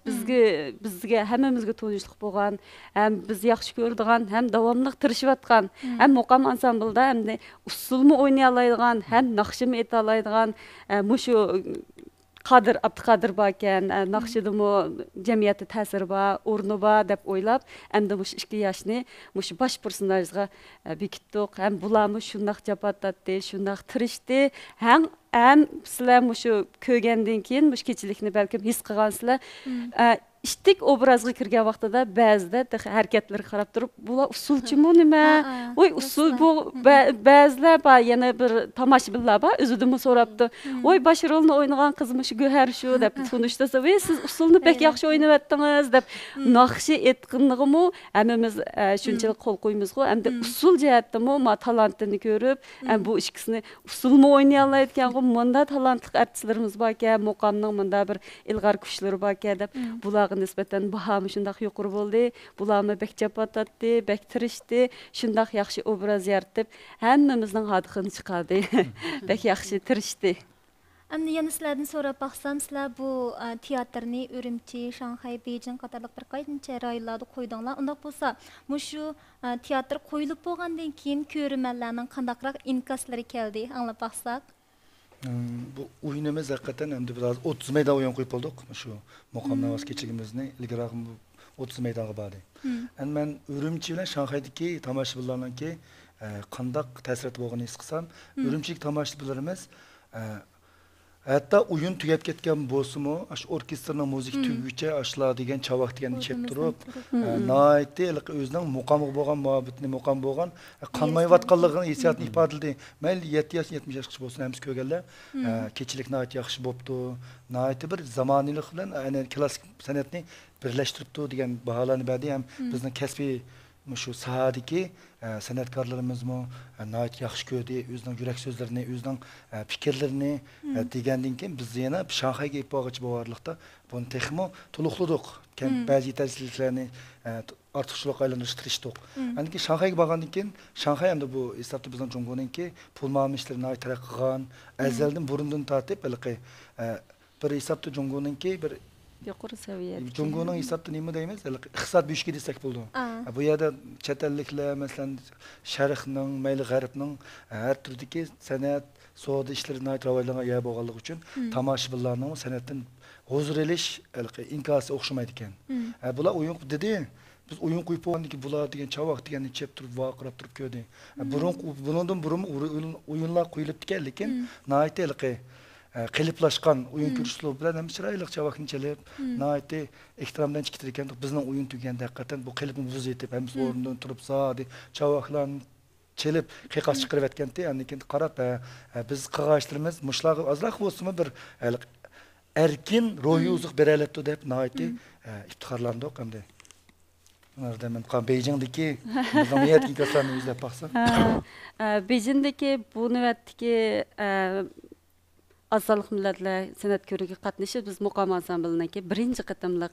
bizga hammamizga tanishlik bo'lgan, ham biz yaxshi ko'radigan, ham davomli tirishayotgan, ham muqam ansamblda hamda usulni o'ynay oladigan, ham naqshimi ayta oladigan shu Abduqodir bor ekan, naqshidimi jamiyatda ta'siri bor, o'rni bor deb o'ylab, endi shu 2 yoshni shu bosh personajga bekitdik. Ham bularni shundoq japotatdi, shundoq tirishdi. Ham sizlar shu ko'rgandan keyin shu kechilikni balkim his qilgansizlar. İştik obrazga kirgan vaqtida ba'zida harakatlarga qarab turib, bular usulchimi nima? Voy usul bu ba'zilar bor, yana bir tomoshabinlar bor, o'zidimi so'rabdi. Voy bosh rolni o'ynagan qizmi shu Göhər shu deb tunishdasa, "Voy siz usulni pek yaxshi o'ynayaptingiz" deb naqshi etqinligimi hammamiz shunchalik qo'l qo'ymiz-ku. Endi usul jihatdami ma talantini ko'rib, bu ikkisini usulni o'ynay oladigan menda talantli artistlarimiz bor ekan, muqamning menda bir ilg'or kuchlari bor ekan deb bular nisbatan bahami shundoq yuqori bo'ldi. Bularni bek japotatdi, bek tirishdi, shundoq yaxshi obraz yaratib, hammamizning hadixini chiqardi. Bek yaxshi tirishdi. Endi yana sizlardan so'rab baxsam, sizlar bu teatrni Urumchi, Shanxay, Beijing qatorliq bir qancha rayonlarda qo'ydinglar. Undaq bo'lsa, shu teatr qo'yilib bo'lgandan keyin ko'rmanlarning qandaqroq inkaslari keldi, anglab baxsak. Bu o'yinimiz haqiqatan endi biz 30 maydon o'yin qo'yib oldik. Shu muqamdan voz kechigimizni ilgaroq 30 maydonga bordi. Endi men Urumchi bilan Shanxaydagi Hatta oyun tugab ketgan bo'lsa-mu, ash orkestrning muzik tugiguncha ashlar degan chavaq degan ichib turib, noiti o'zining muqamiga bo'lgan muhabbetini muqam bo'lgan qanmayotganligini hissiyotni ifodaladi. Mayli 7 yosh 70 yoshgacha bo'lsin, hamiz ko'rganlar kechilik noiti yaxshi bo'pti. Noiti bir zamoniylik bilan aynan klassik san'atni birlashtiribdi degan baholarni berdi. Ham bizning kasbiy shu sahadagi san'atkorlarimizmi nihoyat yaxshi ko'rdi, o'zining yurak so'zlarini, o'zining fikrlarini degandan keyin biz yana Shanxayga yetib borg'ich bo'lganlikda buni texmo to'liqladik. Ba'zi yetarliliklarni ortiqchilikqa aylantirishga tirishdik. Aniki Shanxayga borgandan keyin Shanxay hamda bu hisobda bizning Jungoninki pul muomalalar nihoyat taraqqiy qilgan, azaldan burundan tortib bir hisobda Jungoninki bir yuqori saviyada. Jungoning hisobda nima deymiz? Iqtisod buyishki desak bo'ldi. Bu yerda chet elliklar, masalan, Sharqning, mayli G'arbning har turdagi san'at, savdo ishlarini rivojlangan yer bo'lganligi uchun tomoshabinlarning san'atdan huzur elish inkosi o'xshamaydi ekan. Bular o'yin dedi. Biz o'yin qo'yib qo'ygandik, bular degan chavoq deganni chep turib vaqirab turib ko'rdi. Bundan burun o'yinlar qo'yilib ekan, lekin nihoyatda qiliplashgan o'yin ko'rsatuvlar bilan ham chiroyli chavaqni chalib, nihoyatda ehtiromdan chiqib ekan. Bizning o'yin tuganda haqiqatan bu qilibni buz etib, ham o'rnidan turib sodi chavaqlarni chelib qiqas chiqarib aytganda, ya'ni keyin qarab biz qog'oshlarimiz mushlarga ozroq bo'lsa-mu bir erkin ro'yi uzuq beralabdi deb nihoyatda iftixorlandik hamda. Bunlarda men Beijingdagi jamiyat inkaslarni izlab baqsam. Beijingdagi bu navbatdagi Azalıq millatlar san'at ko'rigiga qatnashib biz muqam ansambliniki birinchi qatimliq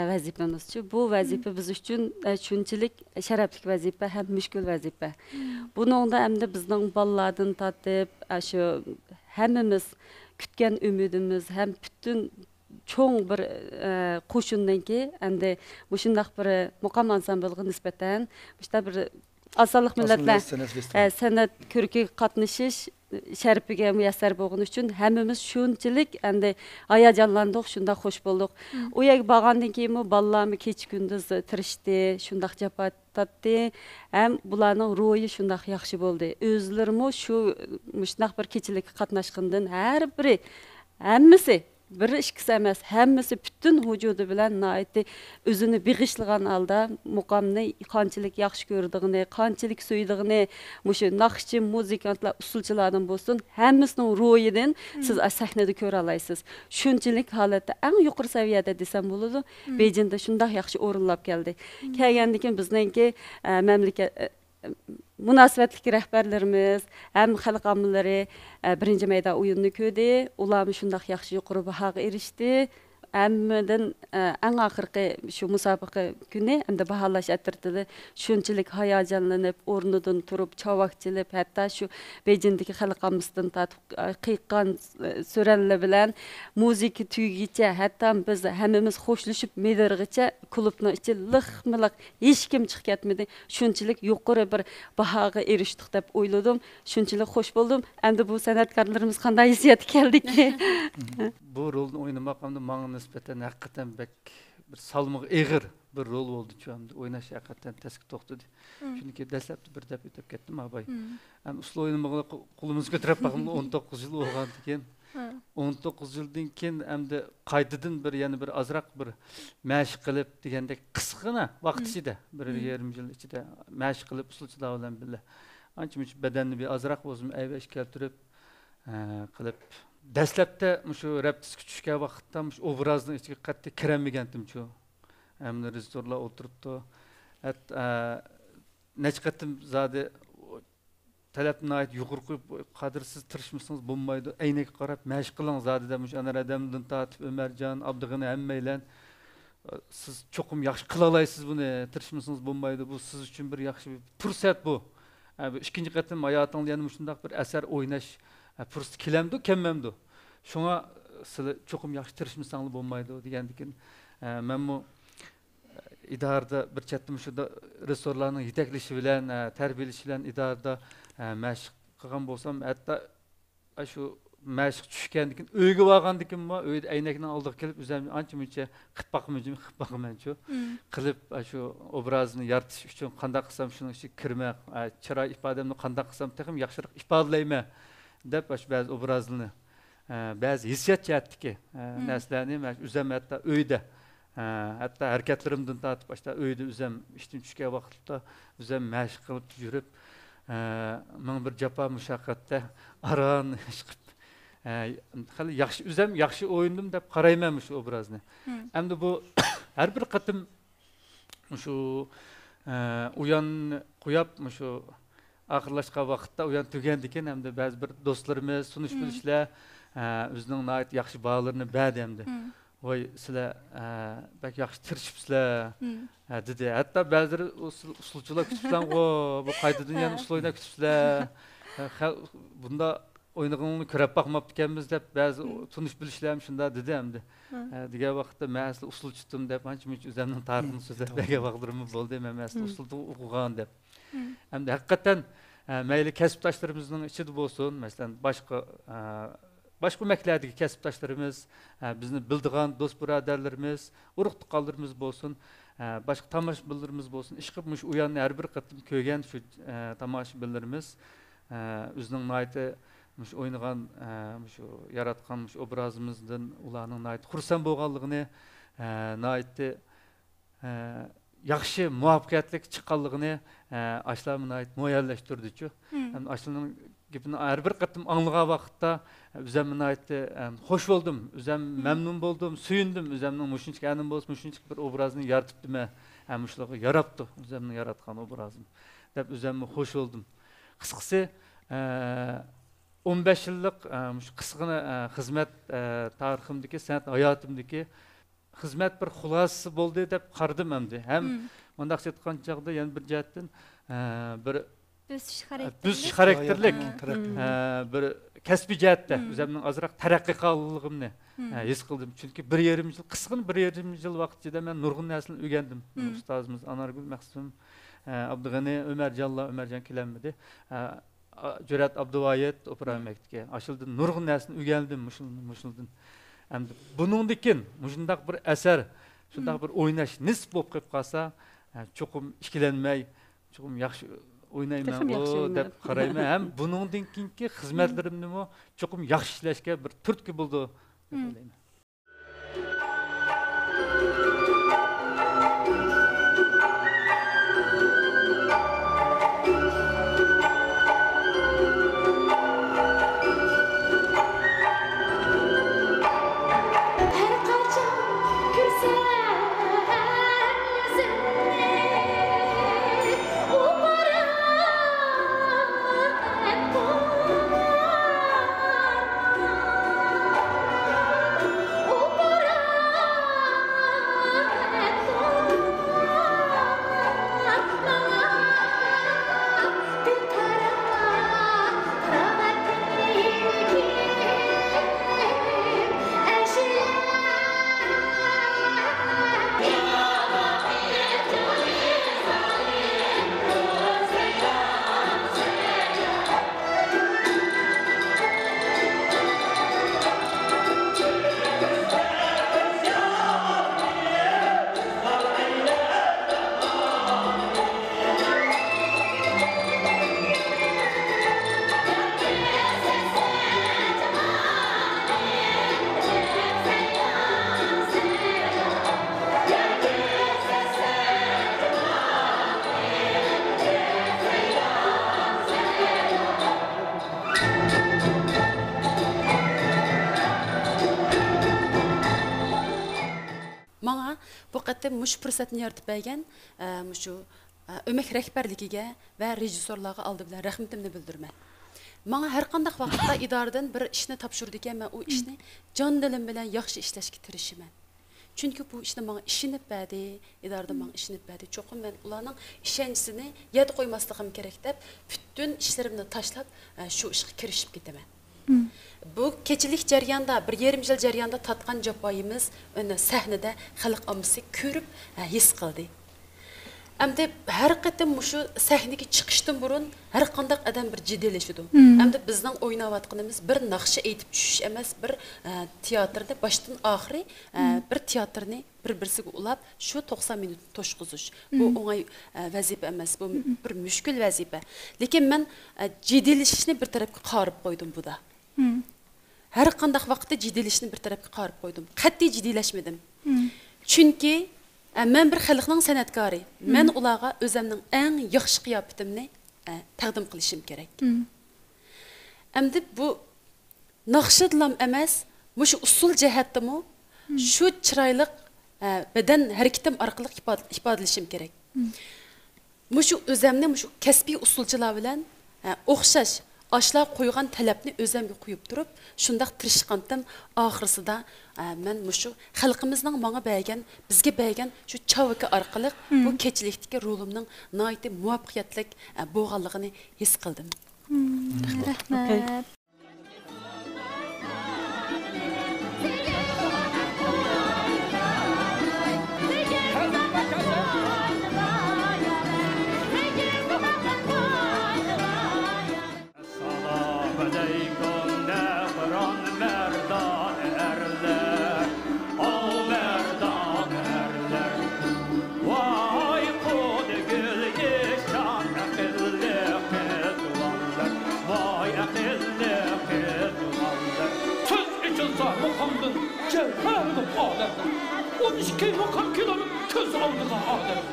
vazifamizchi. Bu vazifa biz uchun shunchalik sharafli vazifa ham mushkul vazifa. Buningda hamda bizning bolalardan tortib shu hammamiz kutgan umidimiz ham butun cho'ng bir qo'shindan keyin endi shundaq bir muqam ansambliga nisbatan bir Azalıq millatlar san'at ko'rigiga qatnashish şərəfiga müyəssər bolğan üçün həmmimiz şunçilik endi hayacanlandıq, şunda xoş bolduq. O yer bağandan keyin balalarımı keç gündüz tirişdi, şundaq cəfa tatdı. Həm bularning ruhi şundaq yaxşı boldu. Özlərimi şundaq bir keçilikə qatnaşqandan hər biri həmmisi bir ikkisi emas, hammasi bütün vücudu bilan nihoyatda o'zini beg'ishlagan holda muqamni qanchalik yaxshi ko'rdigini, qanchalik suydigini, mushu naqshchi muzikantlar, usulchilardan bo'lsin, hammasining ro'yidan siz sahnada ko'ra olasiz. Shunchalik holatda eng yuqori saviyada desam bo'ladi. Beijingda shunday yaxshi o'rinlab keldi. Kelgandan keyin bizningki mamlakat münasibətlik rəhbərlərimiz, həm xalq amilləri birinci meydan oyununu kördü. Ular şundaq yaxşı yuqori bahaga erişdi. Әммеден әң ақырқы шу мұсабақы күні әмді бағалаш әттірділі шүнчілік хаяжанланып, орныдың тұрып, чавақчылып, әтті шу Бейжіңдегі қалықамыздың татып қиққан сөрәлі білән музыки түйгече, әтті біз әміміз қошлышып медіргіче клубның іші лық-мылық ешкім шығып кетмеді. Шүнчілік юқыры бір бағаға еріштік деп ойладым. Шүнчілік қош болдым. Әмді бұл сәнәткарларымыз қандай hissiyat келді ке? Bu rolni o'ynamoqimda menga nisbatan haqiqatan bek bir salmoq eg'ir bir rol bo'ldi şu anda o'ynash haqiqatan tasga to'xtadi. Chunki dastlabda bir deb o'tib ketdim abay. Ham usul o'ynamog'i qo'limiz ko'tarib baqim 19 yil bo'lgan ekan. 19 yildan keyin hamda qaytadan bir yana bir azroq bir mashq qilib degandek qisqagina vaqt ichida 1,5 yil ichida mashq qilib usulchilar bilan birga ancha-muncha badanni bir azroq o'zim ayvash keltirib qilib dastlabda shu raptisga tushgan vaqtda shu obrazning ichiga qattiq kiramagandim shu. Hamda rejissyorlar o'tiribdi. Necha qatim zodi talabni ayt yuqori qo'yib qadrsiz tirishmasangiz bo'lmaydi. Aynaga qarab mashq qiling zodida shu anar adamdan tortib Ömerjon, Abdug'ani hammaylar siz cho'qim yaxshi qila olasiz buni, tirishmasangiz bo'lmaydi. Bu siz uchun bir yaxshi fursat bu. Ikkinchi qatim hayotingizda yana shunday bir asar o'ynash fursat kelamdi, kelmamdi. Şuna sizlar cho'qim yaxshi tirishmasangiz bo'lmaydi degandikin men bu idarada bir chatdim shu restoranlarning yetaklashi bilan, tarbiyalashi bilan idarada mashq qilgan bo'lsam, hatto shu mashq tushgandikin uyga borgandikin uyda aynakni oldiga kelib o'zimni ancha-muncha qilib boqaman shu. Qilib shu obrazni yaratish uchun qanday qilsam shuning ichiga kirmak, chiroy ifodamni qanday qilsam texim yaxshiroq ifodalayman deb ba'zi obrazlarni bazı hissiyat jihatdagi narsalarni men o'zim hatto uyda hatto harakatlarimdan tortib boshqa uyda o'zim ishdan tushgan vaqtda o'zim mashq qilib yurib ming bir jafo mushaqqatda aron ish qilib hali yaxshi o'zim yaxshi o'yindim deb qarayman shu obrazni. Endi bu har bir qatim shu uyan qo'yib shu oxirlashgan vaqtda uyan tugandan keyin hamda ba'zi bir do'stlarimiz sunish bilishlar o'zining nihoyat yaxshi baholarini berdi hamda. Voy sizlar bak yaxshi tirishibsizlar dedi. Hatto ba'zilari usulchilar kutibsan, bu qaytadan yana usul o'ynab kutibsizlar. Bunda o'yiningni ko'rib boqmabdi ekanmiz deb ba'zi tunish bilishlar ham shunda dedi hamda. Degan vaqtda men asli usul tutdim deb ancha-muncha o'zimning tarixini so'zlab bergan vaqtlarim bo'ldi. Men asli usulda o'qigan deb. Hamda haqiqatan mayli kasbdoshlarimizning ichida bo'lsin, masalan başqa məktəbdəki kəsbdaşlarımız, bizni bildiğan dost birodarlarımız, urug' tuqqanlarımız bo'lsin, başqa tomoshabinlarimiz bo'lsin, ishqibmush uyanni har bir qatim ko'rgan shu tomoshabinlarimiz o'zining nihoyatda mush o'ynagan, shu yaratgan mush obrazimizdan ularning nihoyat xursand bo'lganligini, nihoyatda yaxshi muvaffaqiyatli chiqqanligini ashlar nihoyat muayyanlashtirdi-ku. Ashlarning gapini har bir qatim anglagan vaqtda o'zim nihoyatda xush bo'ldim, o'zim mamnun bo'ldim, suyundim, o'zimning mushuncha anim bo'lsa, mushuncha bir obrazni yaratibdimi, mushlarga yarabdi, o'zimning yaratgan obrazim deb o'zimni xush bo'ldim. Qisqasi 15 yillik shu qisqina xizmat tariximdagi, san'at hayotimdagi xizmat bir xulosasi bo'ldi deb qaradim endi. Ham mundaq aytgan chaqda yana bir jihatdan bir büzüş xarakterlik bir kasbiy jihatda o'zimning ozroq taraqqiy qilganligimni his qildim. Chunki 1,5 yil, qisqin 1,5 yil vaqt ichida men nurg'un narsalarni o'rgandim. Ustozimiz Anargul Maqsum, Abdug'ani, Umarjon kelanmidi. Jurat Abduvoyet opera maktabiga. Ashildan nurg'un narsalarni o'rgandim mushundan. Endi buningdan mushundaq bir asar, shundaq bir o'ynash nisb bo'lib qolib qolsa, cho'qim ikkilanmay, cho'qim yaxshi o'ynayman deb qarayman. Ham buningdan keyingi xizmatlarimni cho'qim yaxshi ishlashga bir turtki bo'ldi deb o'ylayman. Muş fırsatını yaratıb bəgən muşu ömək rəhbərligiga və rejissorlarga aldı bilan rəhmətimni bildirmən. Mənə hər qandaq vaqtda idarədən bir işni tapşırdıkən mən o işni can dilim bilan yaxşı işləşə tirişimən. Çünki bu işni mənə işinib bədi, idarədə mənə işinib bədi. Çoxum mən ularning işəncəsini yad qoymaslığım kerak deb bütün işlərimni taşlab şu işə kirişib ketəmən. Bu keçilik jarayonda 1,5 yil jarayonda tatqan jafoyimiz uni sahnada xalq omasi ko'rib his qildi. Endi har qatim shu sahnaga chiqishdan burun har qanday odam bir jiddiylashidi. Endi bizning o'ynayotganimiz bir naqsha aytib tushish emas, bir teatrda boshdan oxiri bir teatrni bir-birisiga ulab shu 90 minut to'shqizish. Bu o'ng'ay vazifa emas, bu bir mushkul vazifa. Lekin men jiddiylasishni bir tarafga qarib qo'ydim buda. her qandaq vaqtda jiddiyləşni bir tərəfə qarıb qoydum. Qat'iy jiddiyləşmədim. Çünki mən bir xalqның sənətkari. Mən ularga özümnің ən yaxşı qiyofatimni təqdim qilishim kerak. Əmdi bu naqşidlam emas, mushu usul jihatdimi shu chiroyliq beden harakatim orqali ifodalashim kerak. Mushu o'zimni mushu kasbiy usulchilar bilan o'xshash ashlar qo'ygan talabni o'zimga qo'yib turib, shundaq tirishqandim oxirisida men mushu xalqimizning menga bergan, bizga bergan shu chavaka orqali bu kechilikdagi rolimning nihoyatda muvaffaqiyatli bo'lganligini his qildim. Rahmat. Cevherdim alemden, 12 mukam kilonun köz aldığı alem.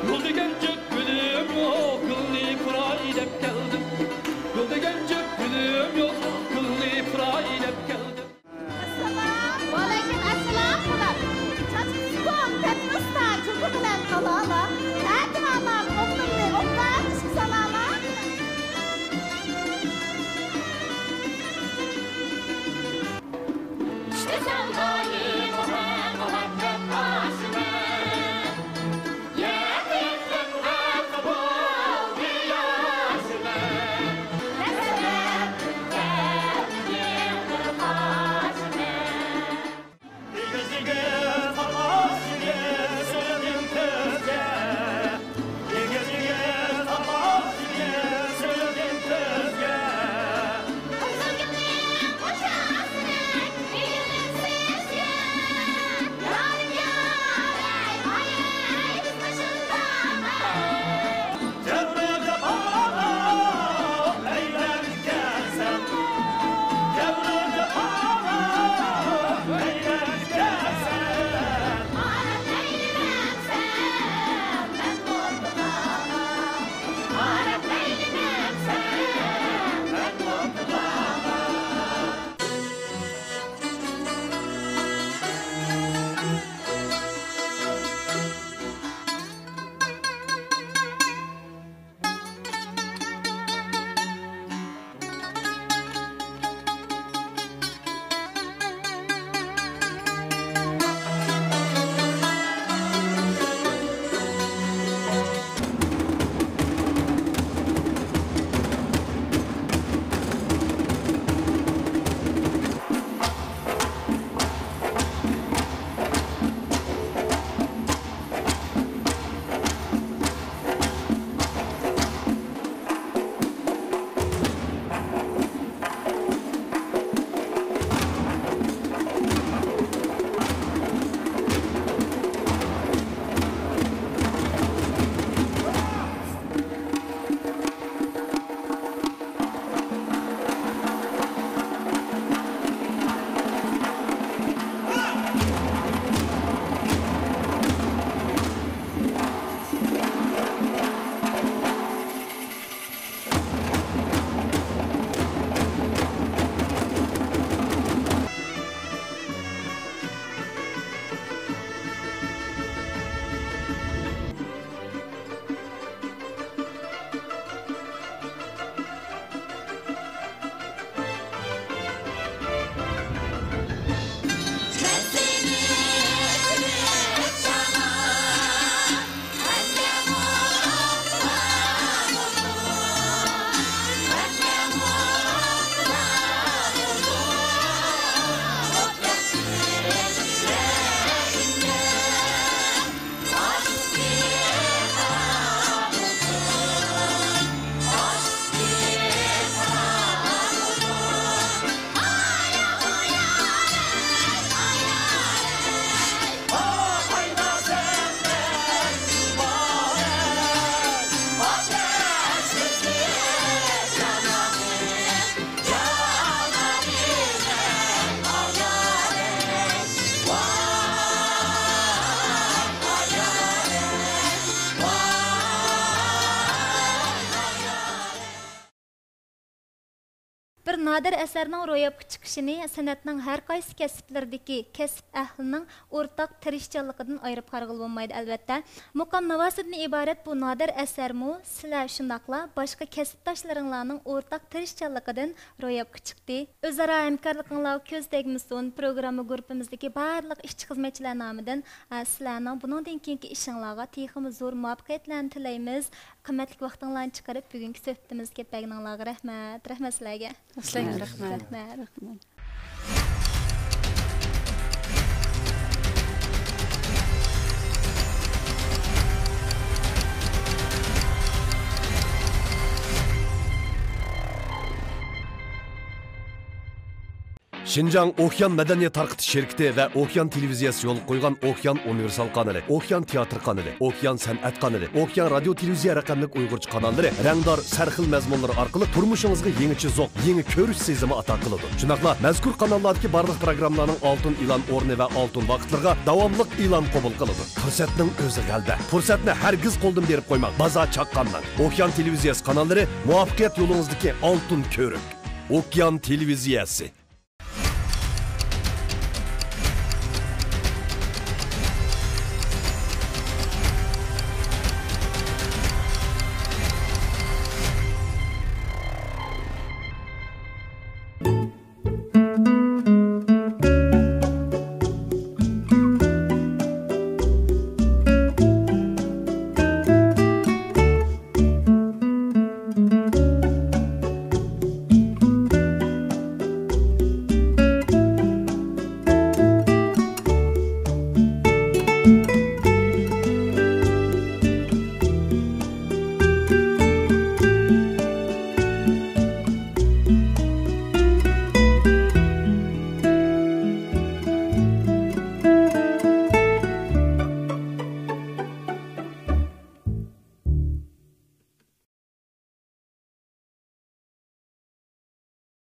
Yol degen cök gülüm o, gülni kuray dep geldim. Bir nadir əsərinin ro'yobga chiqishini san'atning har qaysi kasblardagi kasb ahlining o'rtaq tirishchanligidan ayirib qarag'ili bo'lmaydi albatta. Muqam Navosiddin iborat bu nadir asarmu sizlar shundoqla boshqa kasbdoshlaringlarning o'rtaq tirishchanligidan ro'yobga chiqdi. O'zaro hamkorliginglar ko'z tegmasin. Programma guruhimizdagi barliq ishchi xizmatchilar nomidan sizlarning buningdan keyingi ishinglarga texmi zo'r muvaffaqiyatlarni tilaymiz. Qimmatli vaqtinglarni chiqarib bugungi suhbatimizga ketganinglarga rahmat. Rahmat sizlarga. Sizlarga rahmat. Rahmat. Şinjan Okyan Medeniyet Tarqıtış Şirketi ve Okyan Televiziyası yol koygan Okyan Universal kanalı, Okyan Tiyatr kanalı, Okyan Sanat kanalı, Okyan Radyo Televiziya raqamlik Uygurca kanalları, rangdar sarxil mazmunları arqılı turmuşingizga yangicha zoq, yangi ko'rish sezimi ata qiladi. Shunaqla mazkur kanallardagi barliq programmalarning oltin e'lon o'rni va oltin vaqtlarga davomli e'lon qabul qiladi. Fursatning o'zi g'alda. Fursatni hargiz qo'ldan berib qo'ymak. Baza chaqqandan. Okyan Televiziyasi kanallari muvaffaqiyat yo'lingizdagi oltin ko'rik. Okyan Televiziyasi